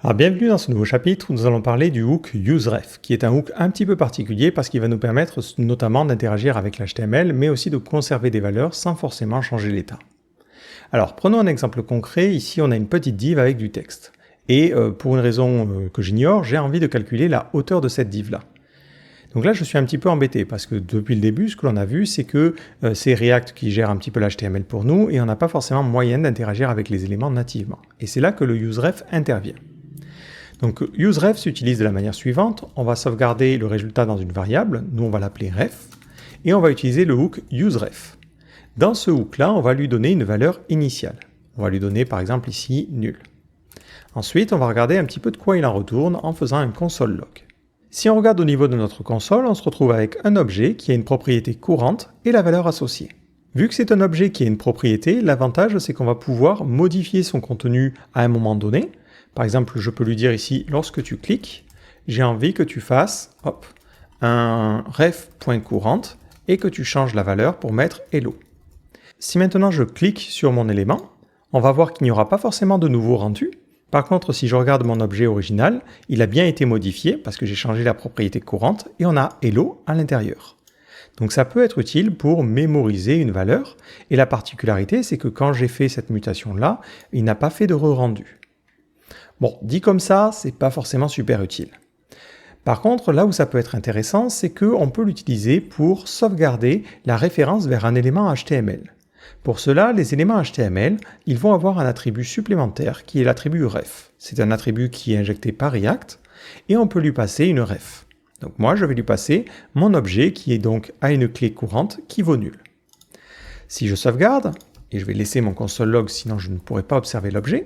Alors bienvenue dans ce nouveau chapitre où nous allons parler du hook useRef, qui est un hook un petit peu particulier parce qu'il va nous permettre notamment d'interagir avec l'HTML, mais aussi de conserver des valeurs sans forcément changer l'état. Alors prenons un exemple concret, ici on a une petite div avec du texte. Et pour une raison que j'ignore, j'ai envie de calculer la hauteur de cette div-là. Donc là je suis un petit peu embêté parce que depuis le début, ce que l'on a vu, c'est que c'est React qui gère un petit peu l'HTML pour nous et on n'a pas forcément moyen d'interagir avec les éléments nativement. Et c'est là que le useRef intervient. Donc useRef s'utilise de la manière suivante, on va sauvegarder le résultat dans une variable, nous on va l'appeler ref, et on va utiliser le hook useRef. Dans ce hook-là, on va lui donner une valeur initiale. On va lui donner par exemple ici nul. Ensuite, on va regarder un petit peu de quoi il en retourne en faisant un console log. Si on regarde au niveau de notre console, on se retrouve avec un objet qui a une propriété courante et la valeur associée. Vu que c'est un objet qui a une propriété, l'avantage c'est qu'on va pouvoir modifier son contenu à un moment donné. Par exemple, je peux lui dire ici, lorsque tu cliques, j'ai envie que tu fasses un ref.courante et que tu changes la valeur pour mettre hello. Si maintenant je clique sur mon élément, on va voir qu'il n'y aura pas forcément de nouveau rendu. Par contre, si je regarde mon objet original, il a bien été modifié parce que j'ai changé la propriété courante et on a hello à l'intérieur. Donc ça peut être utile pour mémoriser une valeur et la particularité c'est que quand j'ai fait cette mutation-là, il n'a pas fait de re-rendu. Bon, dit comme ça, c'est pas forcément super utile. Par contre, là où ça peut être intéressant, c'est qu'on peut l'utiliser pour sauvegarder la référence vers un élément HTML. Pour cela, les éléments HTML, ils vont avoir un attribut supplémentaire qui est l'attribut ref. C'est un attribut qui est injecté par React et on peut lui passer une ref. Donc moi, je vais lui passer mon objet qui est donc à une clé courante qui vaut nul. Si je sauvegarde, et je vais laisser mon console log sinon je ne pourrai pas observer l'objet,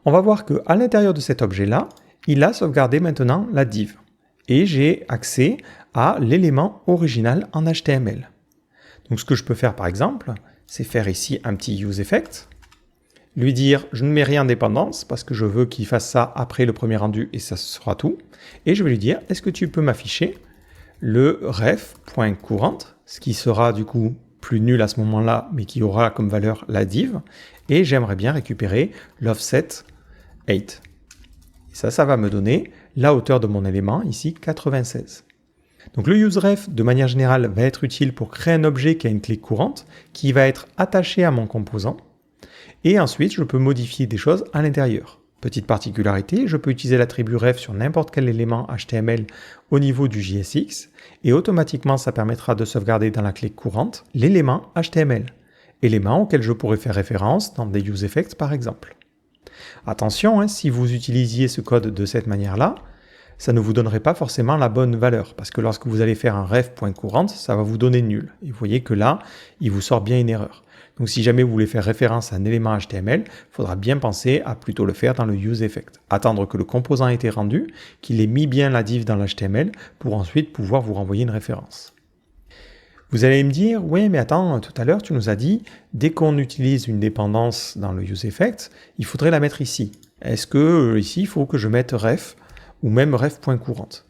on va voir qu'à l'intérieur de cet objet-là, il a sauvegardé maintenant la div. Et j'ai accès à l'élément original en HTML. Donc ce que je peux faire par exemple, c'est faire ici un petit useEffect, lui dire je ne mets rien en dépendance parce que je veux qu'il fasse ça après le premier rendu et ça sera tout. Et je vais lui dire est-ce que tu peux m'afficher le ref.courante, ce qui sera du coup plus nul à ce moment-là, mais qui aura comme valeur la div. Et j'aimerais bien récupérer l'offset 8. Et ça va me donner la hauteur de mon élément, ici 96. Donc le useRef, de manière générale, va être utile pour créer un objet qui a une clé courante, qui va être attaché à mon composant. Et ensuite, je peux modifier des choses à l'intérieur. Petite particularité, je peux utiliser l'attribut ref sur n'importe quel élément HTML au niveau du JSX, et automatiquement, ça permettra de sauvegarder dans la clé courante l'élément HTML, élément auquel je pourrais faire référence dans des useEffects par exemple. Attention, si vous utilisiez ce code de cette manière-là, ça ne vous donnerait pas forcément la bonne valeur, parce que lorsque vous allez faire un ref.courante, ça va vous donner nul. Et vous voyez que là, il vous sort bien une erreur. Donc si jamais vous voulez faire référence à un élément HTML, il faudra bien penser à plutôt le faire dans le useEffect. Attendre que le composant ait été rendu, qu'il ait mis bien la div dans l'HTML, pour ensuite pouvoir vous renvoyer une référence. Vous allez me dire, oui mais attends, tout à l'heure tu nous as dit, dès qu'on utilise une dépendance dans le useEffect, il faudrait la mettre ici. Est-ce que ici il faut que je mette ref ou même ref.courante?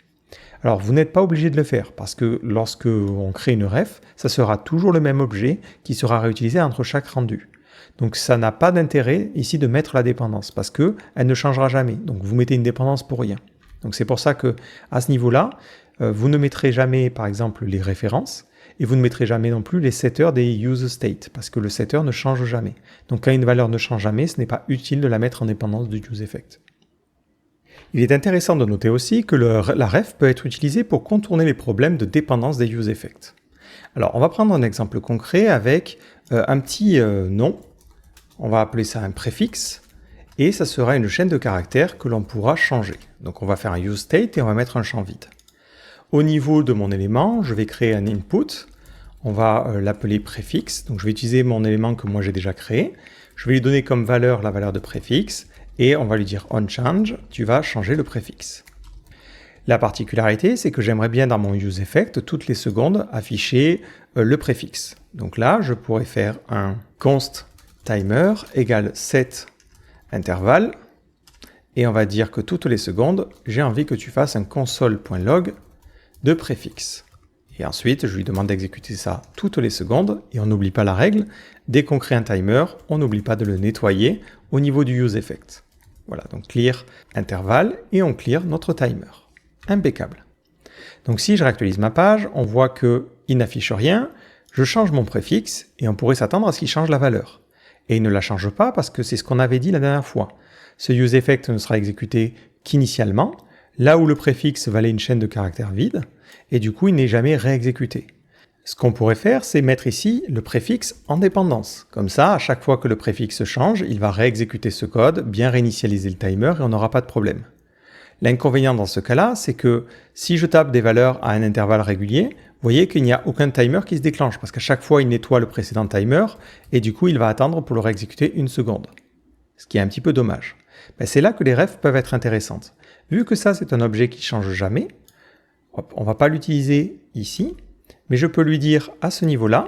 Alors vous n'êtes pas obligé de le faire parce que lorsque on crée une ref, ça sera toujours le même objet qui sera réutilisé entre chaque rendu. Donc ça n'a pas d'intérêt ici de mettre la dépendance parce que elle ne changera jamais. Donc vous mettez une dépendance pour rien. Donc c'est pour ça que à ce niveau-là, vous ne mettrez jamais par exemple les références. Et vous ne mettrez jamais non plus les setters des useState, parce que le setter ne change jamais. Donc quand une valeur ne change jamais, ce n'est pas utile de la mettre en dépendance du useEffect. Il est intéressant de noter aussi que la ref peut être utilisée pour contourner les problèmes de dépendance des useEffects. Alors on va prendre un exemple concret avec un petit nom, on va appeler ça un préfixe, et ça sera une chaîne de caractères que l'on pourra changer. Donc on va faire un useState et on va mettre un champ vide. Au niveau de mon élément, je vais créer un input, on va l'appeler préfixe, donc je vais utiliser mon élément que moi j'ai déjà créé, je vais lui donner comme valeur la valeur de préfixe, et on va lui dire onChange, tu vas changer le préfixe. La particularité, c'est que j'aimerais bien dans mon useEffect, toutes les secondes, afficher le préfixe. Donc là, je pourrais faire un const timer égale set intervalle, et on va dire que toutes les secondes, j'ai envie que tu fasses un console.log de préfixe. Et ensuite, je lui demande d'exécuter ça toutes les secondes, et on n'oublie pas la règle, dès qu'on crée un timer, on n'oublie pas de le nettoyer au niveau du useEffect. Voilà, donc clear intervalle et on clear notre timer. Impeccable. Donc si je réactualise ma page, on voit qu'il n'affiche rien, je change mon préfixe et on pourrait s'attendre à ce qu'il change la valeur. Et il ne la change pas parce que c'est ce qu'on avait dit la dernière fois. Ce useEffect ne sera exécuté qu'initialement, là où le préfixe valait une chaîne de caractères vide, et du coup il n'est jamais réexécuté. Ce qu'on pourrait faire, c'est mettre ici le préfixe en dépendance. Comme ça, à chaque fois que le préfixe change, il va réexécuter ce code, bien réinitialiser le timer et on n'aura pas de problème. L'inconvénient dans ce cas-là, c'est que si je tape des valeurs à un intervalle régulier, vous voyez qu'il n'y a aucun timer qui se déclenche, parce qu'à chaque fois, il nettoie le précédent timer, et du coup, il va attendre pour le réexécuter 1 seconde. Ce qui est un petit peu dommage. C'est là que les refs peuvent être intéressantes. Vu que ça, c'est un objet qui ne change jamais, on ne va pas l'utiliser ici, mais je peux lui dire à ce niveau-là,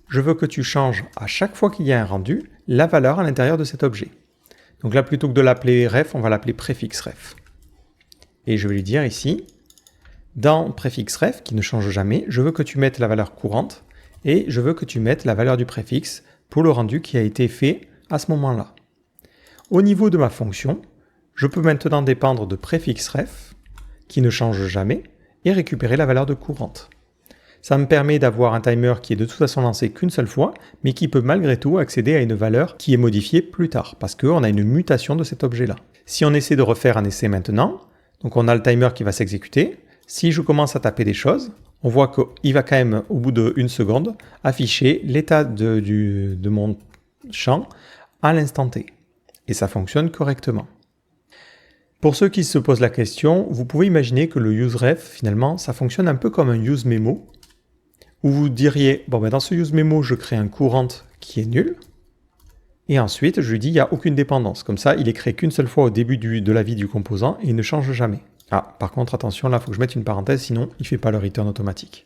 je veux que tu changes à chaque fois qu'il y a un rendu, la valeur à l'intérieur de cet objet. Donc là, plutôt que de l'appeler ref, on va l'appeler préfixe ref. Et je vais lui dire ici, dans préfixe ref, qui ne change jamais, je veux que tu mettes la valeur courante, et je veux que tu mettes la valeur du préfixe pour le rendu qui a été fait à ce moment-là. Au niveau de ma fonction, je peux maintenant dépendre de préfixe ref, qui ne change jamais, et récupérer la valeur de courante. Ça me permet d'avoir un timer qui est de toute façon lancé qu'une seule fois, mais qui peut malgré tout accéder à une valeur qui est modifiée plus tard, parce qu'on a une mutation de cet objet-là. Si on essaie de refaire un essai maintenant, donc on a le timer qui va s'exécuter, si je commence à taper des choses, on voit qu'il va quand même, au bout d'1 seconde, afficher l'état de mon champ à l'instant T. Et ça fonctionne correctement. Pour ceux qui se posent la question, vous pouvez imaginer que le useRef, finalement, ça fonctionne un peu comme un useMemo, où vous diriez, bon dans ce useMemo, je crée un courant qui est nul, et ensuite je lui dis, il n'y a aucune dépendance. Comme ça, il est créé qu'une seule fois au début de la vie du composant, et il ne change jamais. Ah, par contre, attention, là, il faut que je mette une parenthèse, sinon il ne fait pas le return automatique.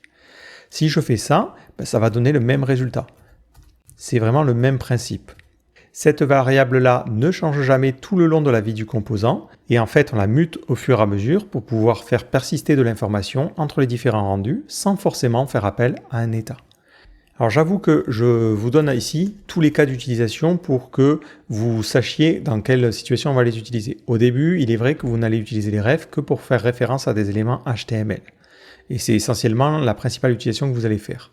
Si je fais ça, ça va donner le même résultat. C'est vraiment le même principe. Cette variable-là ne change jamais tout le long de la vie du composant, et en fait on la mute au fur et à mesure pour pouvoir faire persister de l'information entre les différents rendus sans forcément faire appel à un état. Alors j'avoue que je vous donne ici tous les cas d'utilisation pour que vous sachiez dans quelle situation on va les utiliser. Au début, il est vrai que vous n'allez utiliser les refs que pour faire référence à des éléments HTML. Et c'est essentiellement la principale utilisation que vous allez faire.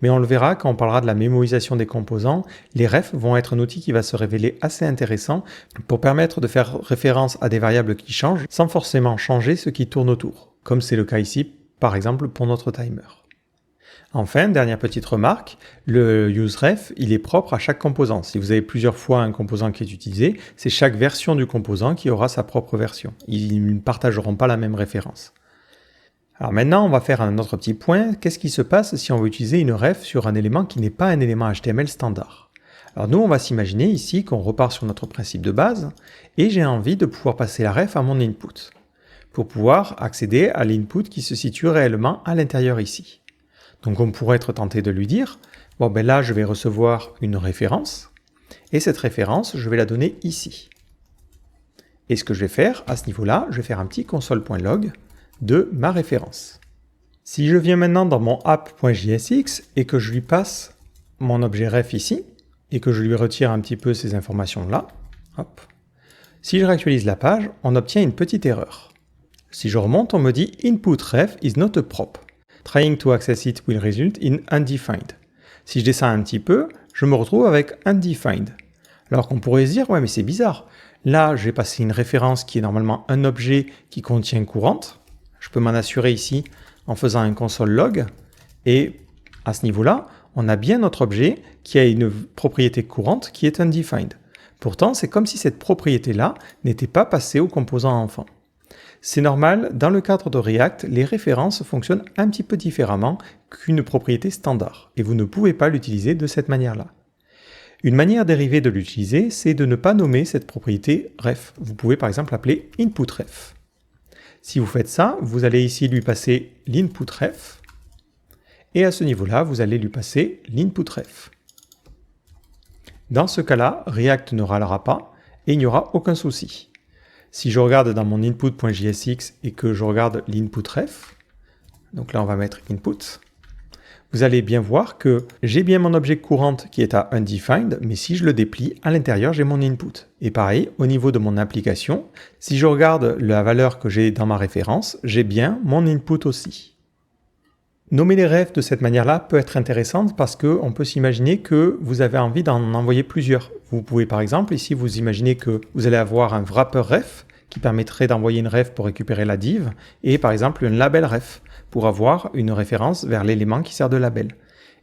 Mais on le verra quand on parlera de la mémorisation des composants, les refs vont être un outil qui va se révéler assez intéressant pour permettre de faire référence à des variables qui changent sans forcément changer ce qui tourne autour, comme c'est le cas ici, par exemple pour notre timer. Enfin, dernière petite remarque, le useRef, il est propre à chaque composant. Si vous avez plusieurs fois un composant qui est utilisé, c'est chaque version du composant qui aura sa propre version. Ils ne partageront pas la même référence. Alors maintenant, on va faire un autre petit point. Qu'est-ce qui se passe si on veut utiliser une ref sur un élément qui n'est pas un élément HTML standard? Alors nous, on va s'imaginer ici qu'on repart sur notre principe de base et j'ai envie de pouvoir passer la ref à mon input pour pouvoir accéder à l'input qui se situe réellement à l'intérieur ici. Donc on pourrait être tenté de lui dire, bon là je vais recevoir une référence et cette référence, je vais la donner ici. Et ce que je vais faire à ce niveau-là, je vais faire un petit console.log de ma référence. Si je viens maintenant dans mon app.jsx et que je lui passe mon objet ref ici, et que je lui retire un petit peu ces informations-là, hop. Si je réactualise la page, on obtient une petite erreur. Si je remonte, on me dit « Input ref is not a prop. Trying to access it will result in undefined. » Si je descends un petit peu, je me retrouve avec undefined. Alors qu'on pourrait se dire « Ouais, mais c'est bizarre. Là, j'ai passé une référence qui est normalement un objet qui contient courante. » Je peux m'en assurer ici en faisant un console log. Et à ce niveau-là, on a bien notre objet qui a une propriété courante qui est undefined. Pourtant, c'est comme si cette propriété-là n'était pas passée au composant enfant. C'est normal, dans le cadre de React, les références fonctionnent un petit peu différemment qu'une propriété standard. Et vous ne pouvez pas l'utiliser de cette manière-là. Une manière dérivée de l'utiliser, c'est de ne pas nommer cette propriété ref. Vous pouvez par exemple l'appeler input_ref. Si vous faites ça, vous allez ici lui passer l'input_ref. Et à ce niveau-là, vous allez lui passer l'input_ref. Dans ce cas-là, React ne râlera pas et il n'y aura aucun souci. Si je regarde dans mon input.jsx et que je regarde l'input_ref, donc là on va mettre input, vous allez bien voir que j'ai bien mon objet courant qui est à undefined, mais si je le déplie, à l'intérieur, j'ai mon input. Et pareil, au niveau de mon application, si je regarde la valeur que j'ai dans ma référence, j'ai bien mon input aussi. Nommer les refs de cette manière-là peut être intéressant parce qu'on peut s'imaginer que vous avez envie d'en envoyer plusieurs. Vous pouvez par exemple, ici, vous imaginez que vous allez avoir un wrapper ref qui permettrait d'envoyer une ref pour récupérer la div et par exemple un label ref pour avoir une référence vers l'élément qui sert de label.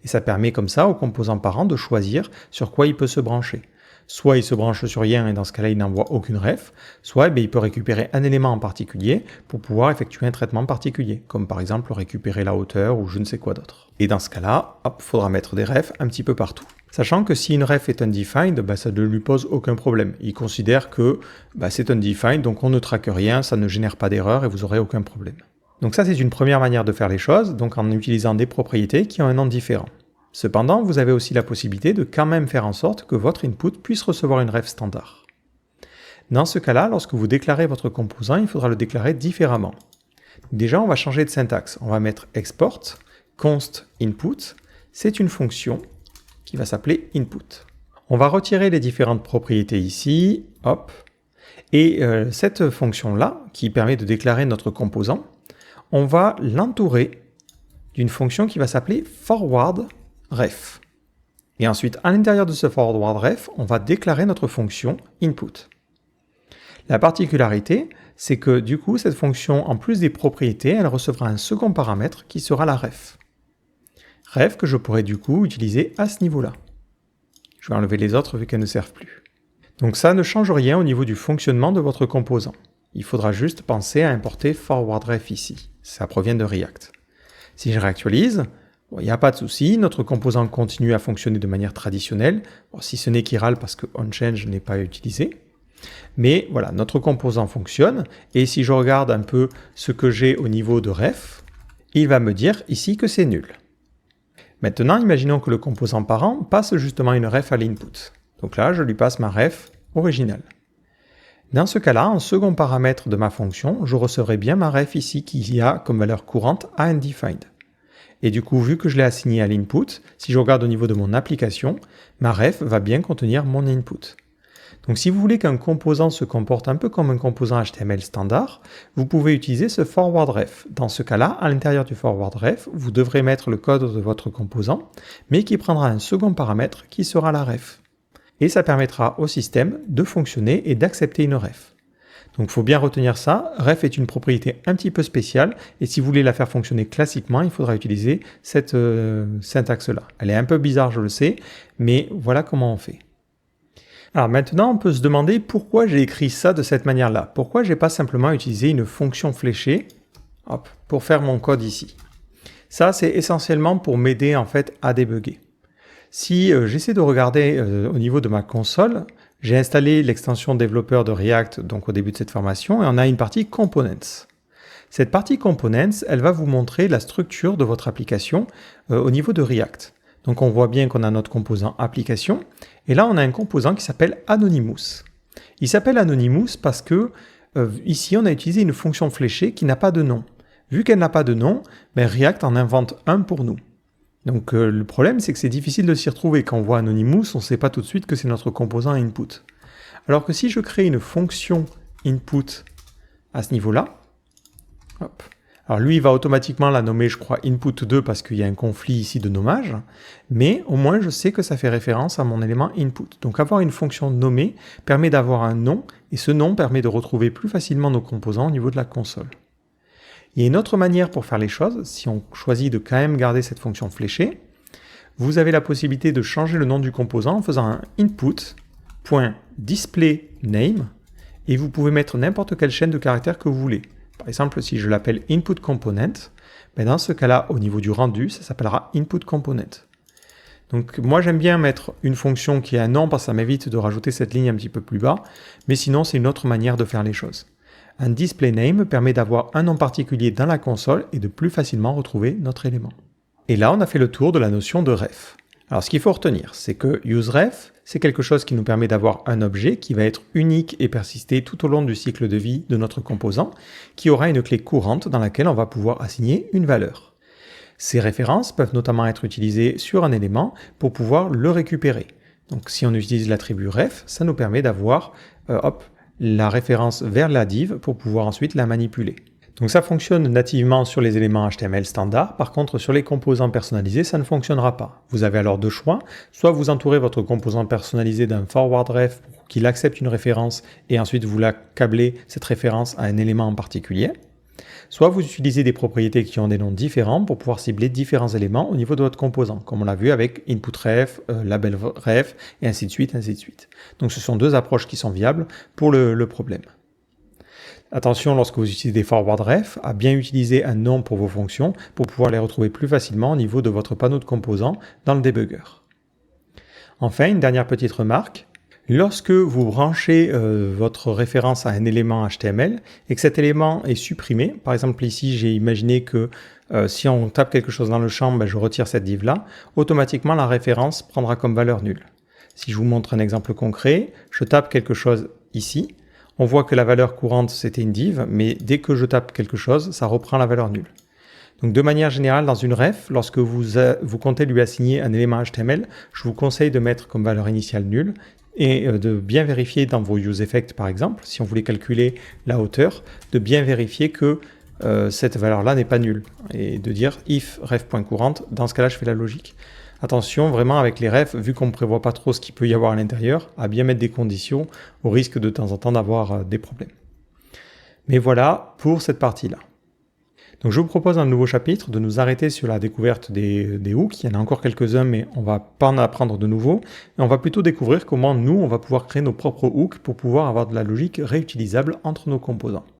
Et ça permet comme ça au composant parent de choisir sur quoi il peut se brancher. Soit il se branche sur rien et dans ce cas-là il n'envoie aucune ref, soit il peut récupérer un élément en particulier pour pouvoir effectuer un traitement particulier, comme par exemple récupérer la hauteur ou je ne sais quoi d'autre. Et dans ce cas-là, il faudra mettre des refs un petit peu partout. Sachant que si une ref est undefined, ça ne lui pose aucun problème. Il considère que c'est undefined, donc on ne traque rien, ça ne génère pas d'erreur et vous n'aurez aucun problème. Donc ça c'est une première manière de faire les choses, donc en utilisant des propriétés qui ont un nom différent. Cependant, vous avez aussi la possibilité de quand même faire en sorte que votre input puisse recevoir une ref standard. Dans ce cas-là, lorsque vous déclarez votre composant, il faudra le déclarer différemment. Déjà, on va changer de syntaxe. On va mettre export const input. C'est une fonction qui va s'appeler input. On va retirer les différentes propriétés ici, hop, et cette fonction-là, qui permet de déclarer notre composant, on va l'entourer d'une fonction qui va s'appeler forward ref. Et ensuite, à l'intérieur de ce forward ref, on va déclarer notre fonction input. La particularité, c'est que du coup, cette fonction, en plus des propriétés, elle recevra un second paramètre qui sera la ref. Ref que je pourrais du coup utiliser à ce niveau-là. Je vais enlever les autres vu qu'elles ne servent plus. Donc ça ne change rien au niveau du fonctionnement de votre composant. Il faudra juste penser à importer forward ref ici. Ça provient de React. Si je réactualise, il n'y a pas de souci, notre composant continue à fonctionner de manière traditionnelle, si ce n'est qu'il râle parce que onChange n'est pas utilisé. Mais voilà, notre composant fonctionne, et si je regarde un peu ce que j'ai au niveau de ref, il va me dire ici que c'est nul. Maintenant, imaginons que le composant parent passe justement une ref à l'input. Donc là, je lui passe ma ref originale. Dans ce cas-là, en second paramètre de ma fonction, je recevrai bien ma ref ici qui a comme valeur courante à undefined. Et du coup, vu que je l'ai assigné à l'input, si je regarde au niveau de mon application, ma ref va bien contenir mon input. Donc si vous voulez qu'un composant se comporte un peu comme un composant HTML standard, vous pouvez utiliser ce forward ref. Dans ce cas-là, à l'intérieur du forward ref, vous devrez mettre le code de votre composant, mais qui prendra un second paramètre qui sera la ref. Et ça permettra au système de fonctionner et d'accepter une ref. Donc il faut bien retenir ça, ref est une propriété un petit peu spéciale, et si vous voulez la faire fonctionner classiquement, il faudra utiliser cette syntaxe-là. Elle est un peu bizarre, je le sais, mais voilà comment on fait. Alors maintenant, on peut se demander pourquoi j'ai écrit ça de cette manière-là. Pourquoi j'ai pas simplement utilisé une fonction fléchée pour faire mon code ici. Ça, c'est essentiellement pour m'aider en fait à débugger. Si j'essaie de regarder au niveau de ma console, j'ai installé l'extension développeur de React donc au début de cette formation et on a une partie Components. Cette partie Components, elle va vous montrer la structure de votre application au niveau de React. Donc on voit bien qu'on a notre composant application et là on a un composant qui s'appelle Anonymous. Il s'appelle Anonymous parce que ici on a utilisé une fonction fléchée qui n'a pas de nom. Vu qu'elle n'a pas de nom, React en invente un pour nous. Donc le problème, c'est que c'est difficile de s'y retrouver. Quand on voit Anonymous, on ne sait pas tout de suite que c'est notre composant input. Alors que si je crée une fonction input à ce niveau-là, alors lui, il va automatiquement la nommer, je crois, input2 parce qu'il y a un conflit ici de nommage, mais au moins je sais que ça fait référence à mon élément input. Donc avoir une fonction nommée permet d'avoir un nom, et ce nom permet de retrouver plus facilement nos composants au niveau de la console. Il y a une autre manière pour faire les choses, si on choisit de quand même garder cette fonction fléchée, vous avez la possibilité de changer le nom du composant en faisant un input.displayName et vous pouvez mettre n'importe quelle chaîne de caractères que vous voulez. Par exemple, si je l'appelle inputComponent, dans ce cas-là, au niveau du rendu, ça s'appellera inputComponent. Donc moi j'aime bien mettre une fonction qui a un nom parce que ça m'évite de rajouter cette ligne un petit peu plus bas, mais sinon c'est une autre manière de faire les choses. Un displayName permet d'avoir un nom particulier dans la console et de plus facilement retrouver notre élément. Et là, on a fait le tour de la notion de ref. Alors, ce qu'il faut retenir, c'est que useRef, c'est quelque chose qui nous permet d'avoir un objet qui va être unique et persister tout au long du cycle de vie de notre composant, qui aura une clé courante dans laquelle on va pouvoir assigner une valeur. Ces références peuvent notamment être utilisées sur un élément pour pouvoir le récupérer. Donc si on utilise l'attribut ref, ça nous permet d'avoir la référence vers la div pour pouvoir ensuite la manipuler. Donc ça fonctionne nativement sur les éléments HTML standard, par contre sur les composants personnalisés, ça ne fonctionnera pas. Vous avez alors deux choix, soit vous entourez votre composant personnalisé d'un forward ref pour qu'il accepte une référence et ensuite vous la câblez cette référence à un élément en particulier, soit vous utilisez des propriétés qui ont des noms différents pour pouvoir cibler différents éléments au niveau de votre composant, comme on l'a vu avec input-ref, label-ref, et ainsi de suite, ainsi de suite. Donc ce sont deux approches qui sont viables pour le problème. Attention lorsque vous utilisez des forward ref à bien utiliser un nom pour vos fonctions pour pouvoir les retrouver plus facilement au niveau de votre panneau de composants dans le debugger. Enfin, une dernière petite remarque. Lorsque vous branchez votre référence à un élément HTML et que cet élément est supprimé, par exemple ici j'ai imaginé que si on tape quelque chose dans le champ, je retire cette div là, automatiquement la référence prendra comme valeur nulle. Si je vous montre un exemple concret, je tape quelque chose ici, on voit que la valeur courante c'était une div, mais dès que je tape quelque chose, ça reprend la valeur nulle. Donc de manière générale, dans une ref, lorsque vous comptez lui assigner un élément HTML, je vous conseille de mettre comme valeur initiale nulle et de bien vérifier dans vos useEffects par exemple, si on voulait calculer la hauteur, de bien vérifier que cette valeur-là n'est pas nulle et de dire if ref.courante, dans ce cas-là je fais la logique. Attention vraiment avec les refs, vu qu'on ne prévoit pas trop ce qu'il peut y avoir à l'intérieur, à bien mettre des conditions au risque de temps en temps d'avoir des problèmes. Mais voilà pour cette partie-là. Donc je vous propose dans le nouveau chapitre de nous arrêter sur la découverte des hooks. Il y en a encore quelques-uns, mais on ne va pas en apprendre de nouveau. Et on va plutôt découvrir comment nous, on va pouvoir créer nos propres hooks pour pouvoir avoir de la logique réutilisable entre nos composants.